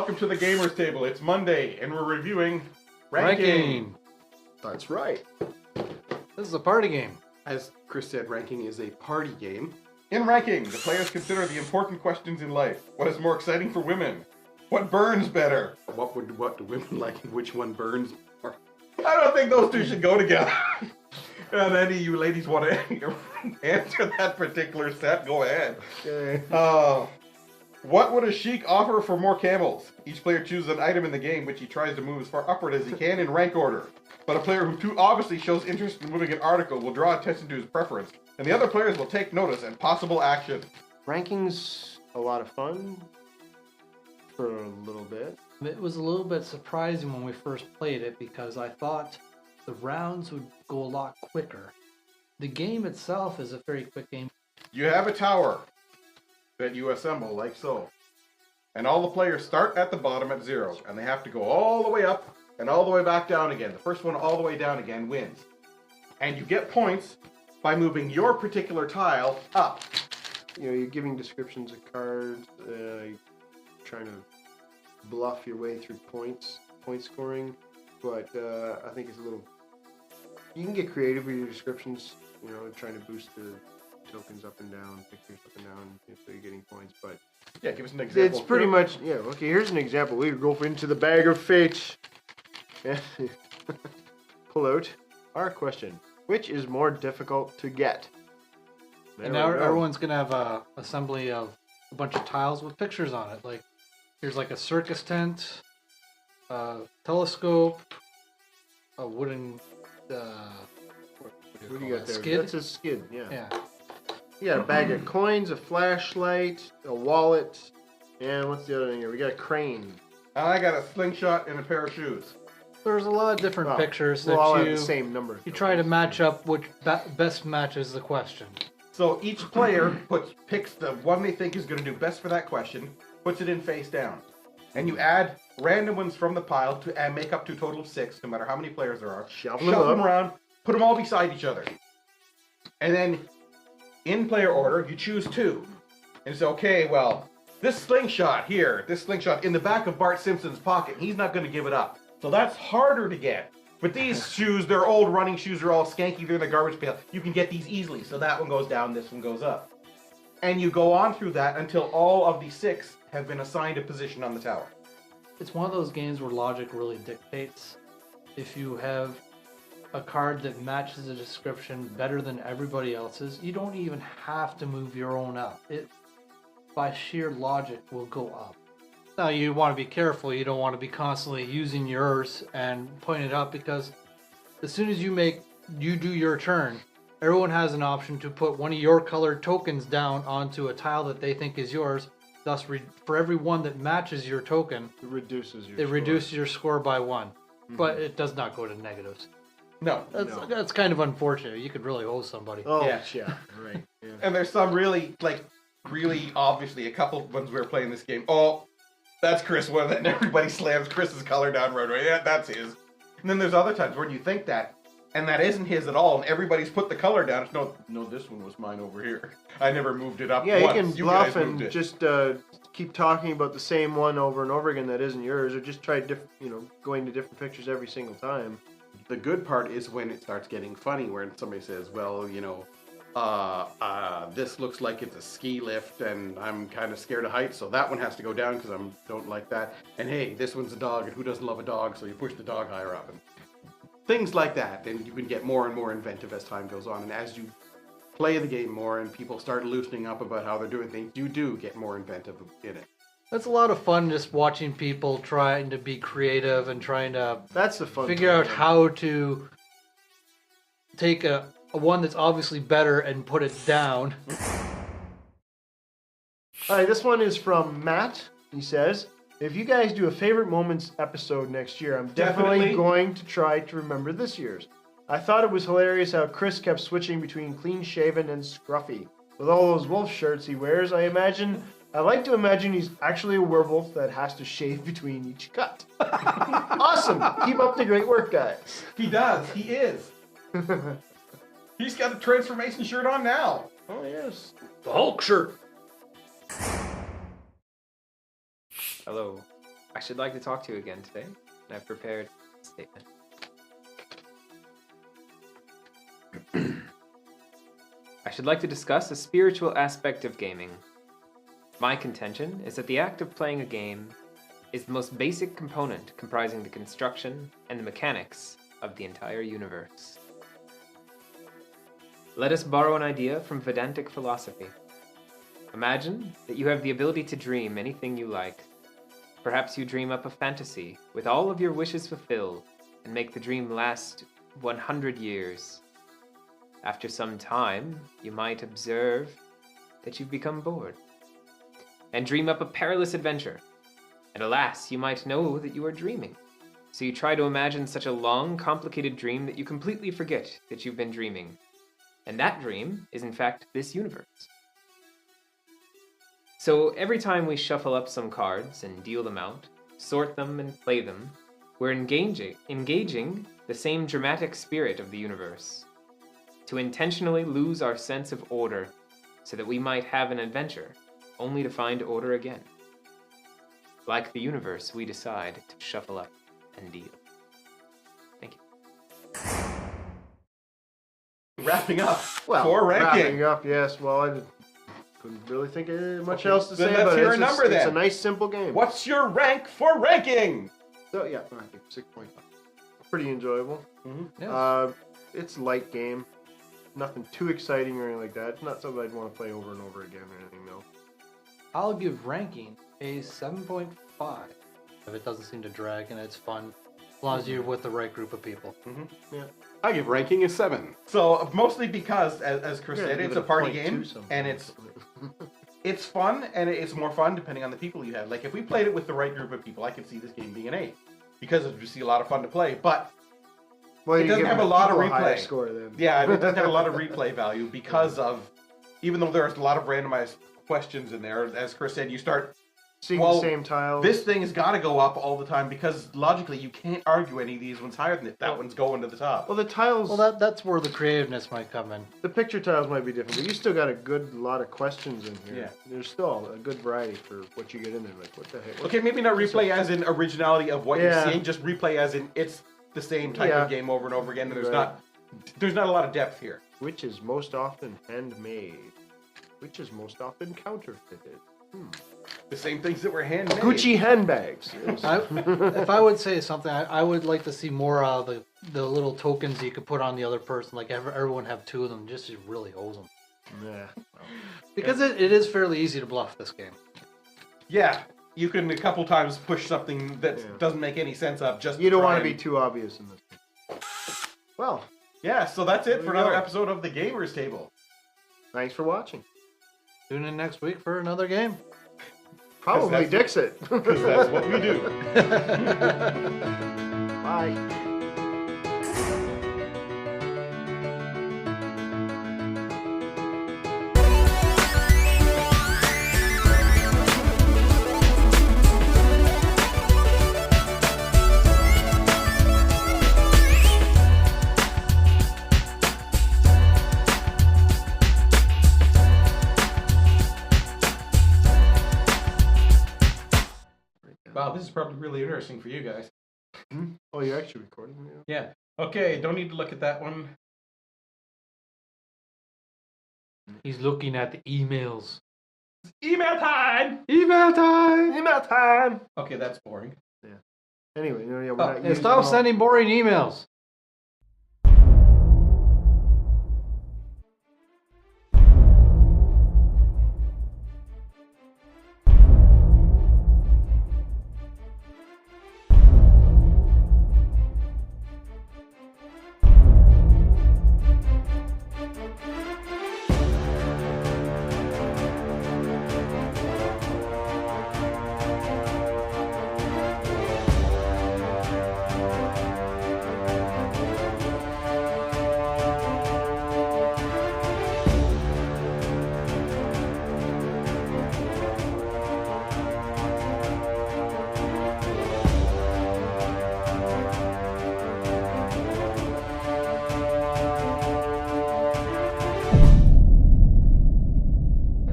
welcome to the Gamers Table. It's Monday, and we're reviewing Ranking. That's right. This is a party game. As Chris said, Ranking is a party game. In Ranking, the players consider the important questions in life. What is more exciting for women? What burns better? What do women like and which one burns more? I don't think those two should go together. And any of you ladies want to answer that particular set, go ahead. Okay. What would a sheik offer for more camels? Each player chooses an item in the game which he tries to move as far upward as he can in rank order. But a player who too obviously shows interest in moving an article will draw attention to his preference, and the other players will take notice and possible action. Ranking's a lot of fun for a little bit. It was a little bit surprising when we first played it because I thought the rounds would go a lot quicker. The game itself is a very quick game. You have a tower that you assemble like so. And all the players start at the bottom at 0, and they have to go all the way up and all the way back down again. The first one all the way down again wins. And you get points by moving your particular tile up. You know, you're giving descriptions of cards, trying to bluff your way through point scoring, but I think it's a little... You can get creative with your descriptions, you know, trying to boost the tokens up and down, pictures up and down, so you're getting points, but... Yeah, give us an example. It's pretty much, yeah, okay, here's an example. We go into the bag of fate. Yeah. Pull out our question. Which is more difficult to get? There And we now go. everyone's going to have a assembly of a bunch of tiles with pictures on it. Like, here's like a circus tent, a telescope, a wooden... What do you got there? Skid? That's a skid, yeah. Yeah. You got a bag of coins, a flashlight, a wallet, and what's the other thing here? We got a crane. And I got a slingshot and a pair of shoes. There's a lot of different Well, pictures we'll all that have you the same number. you try to match up which best matches the question. So each player picks the one they think is going to do best for that question, puts it in face down. And you add random ones from the pile to make up to a total of 6, no matter how many players there are. Shuffle Shuffle them them up. around, put them all beside each other. And then, in player order, you choose 2. And say, okay, well, this slingshot here, this slingshot in the back of Bart Simpson's pocket, he's not going to give it up. So that's harder to get. But these shoes, they're old running shoes, they're all skanky, they're in the garbage pail. You can get these easily. So that one goes down, this one goes up. And you go on through that until all of the 6 have been assigned a position on the tower. It's one of those games where logic really dictates. If you have a card that matches the description better than everybody else's, you don't even have to move your own up. It, by sheer logic, will go up. Now you want to be careful. You don't want to be constantly using yours and putting it up, because as soon as you do your turn, everyone has an option to put one of your colored tokens down onto a tile that they think is yours. Thus, for every one that matches your token, It reduces your it score. reduces your score by 1. But it does not go to negatives. No. That's kind of unfortunate. You could really hose somebody. Oh, Yeah. yeah, right. Yeah. And there's some really obviously, a couple ones we were playing this game. Oh, that's Chris one, and everybody slams Chris's color down right away. Yeah, that's his. And then there's other times where you think that, and that isn't his at all, and everybody's put the color down. It's no, this one was mine over here. I never moved it up Yeah, once. you can You bluff guys and moved it. just keep talking about the same one over and over again that isn't yours, or just try going to different pictures every single time. The good part is when it starts getting funny, where somebody says, well, this looks like it's a ski lift and I'm kind of scared of heights, so that one has to go down because I don't like that. And hey, this one's a dog, and who doesn't love a dog, so you push the dog higher up. And things like that. And you can get more and more inventive as time goes on. And as you play the game more and people start loosening up about how they're doing things, you do get more inventive in it. That's a lot of fun, just watching people trying to be creative and trying to That's the fun figure out how to take a one that's obviously better and put it down. All right, this one is from Matt. He says, if you guys do a favorite moments episode next year, I'm definitely Definitely. going to try to remember this year's. I thought it was hilarious how Chris kept switching between clean shaven and scruffy. With all those wolf shirts he wears, I like to imagine he's actually a werewolf that has to shave between each cut. Awesome! Keep up the great work, guys. He does. He is. He's got a transformation shirt on now. Oh, yes. The Hulk shirt. Hello. I should like to talk to you again today, and I've prepared a statement. I should like to discuss a spiritual aspect of gaming. My contention is that the act of playing a game is the most basic component comprising the construction and the mechanics of the entire universe. Let us borrow an idea from Vedantic philosophy. Imagine that you have the ability to dream anything you like. Perhaps you dream up a fantasy with all of your wishes fulfilled and make the dream last 100 years. After some time, you might observe that you've become bored and dream up a perilous adventure. And alas, you might know that you are dreaming. So you try to imagine such a long, complicated dream that you completely forget that you've been dreaming. And that dream is in fact this universe. So every time we shuffle up some cards and deal them out, sort them and play them, we're engaging the same dramatic spirit of the universe. To intentionally lose our sense of order so that we might have an adventure, only to find order again. Like the universe, we decide to shuffle up and deal. Thank you. Wrapping up Well, for ranking. wrapping up, yes. Well, I couldn't really think of much Okay, else to then say let's about hear it. a number It's then. a nice, simple game. What's your rank for ranking? So, yeah, I think 6.5. Pretty enjoyable. Yeah. It's a light game. Nothing too exciting or anything like that. It's not something I'd want to play over and over again or anything, no. I'll give ranking a 7.5 if it doesn't seem to drag and it's fun, as long as you're with the right group of people. I give ranking a 7. So mostly because, as Chris Yeah, said, give it's it a party 0.2 game, something. and it's fun, and it's more fun depending on the people you have. Like if we played it with the right group of people, I could see this game being an 8 because it would just be a lot of fun to play. But Well, It you doesn't give have the a lot of people higher replay. score then. yeah, it doesn't have a lot of replay value because of, even though there's a lot of randomized questions in there. As Chris said, you start. Seeing Well, the same tiles. This thing has got to go up all the time because logically you can't argue any of these ones higher than it. That one's going to the top. Well, the tiles. Well, that's where the creativeness might come in. The picture tiles might be different, but you still got a good lot of questions in here. Yeah. There's still a good variety for what you get in there. Like, what the heck? Okay, maybe not replay as in originality of what Yeah. you're seeing, just replay as in it's the same type Yeah. of game over and over again, and Right. there's not a lot of depth here. Which is most often handmade? Which is most often counterfeited? The same things that were handmade. Gucci handbags. Yes. If I would say something, I would like to see more of the little tokens you could put on the other person. Like everyone have 2 of them, just to really owes them. Yeah. Because it is fairly easy to bluff this game. Yeah, you can a couple times push something that Yeah. doesn't make any sense up. Just You don't try want to and- be too obvious in this. Well, Yeah, so that's it There for we another go. episode of the Gamers Table. thanks for watching. Tune in next week for another game. Probably that's- Dixit. Because that's what we do. Bye. Wow, this is probably really interesting for you guys. Oh, you're actually recording? Yeah. Yeah. Okay, don't need to look at that one. He's looking at the emails. Email time! Email time! Email time! Okay, that's boring. Anyway, yeah, we're Oh, not and using stop all- sending boring emails.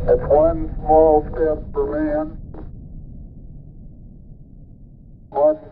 It's one small step for man, One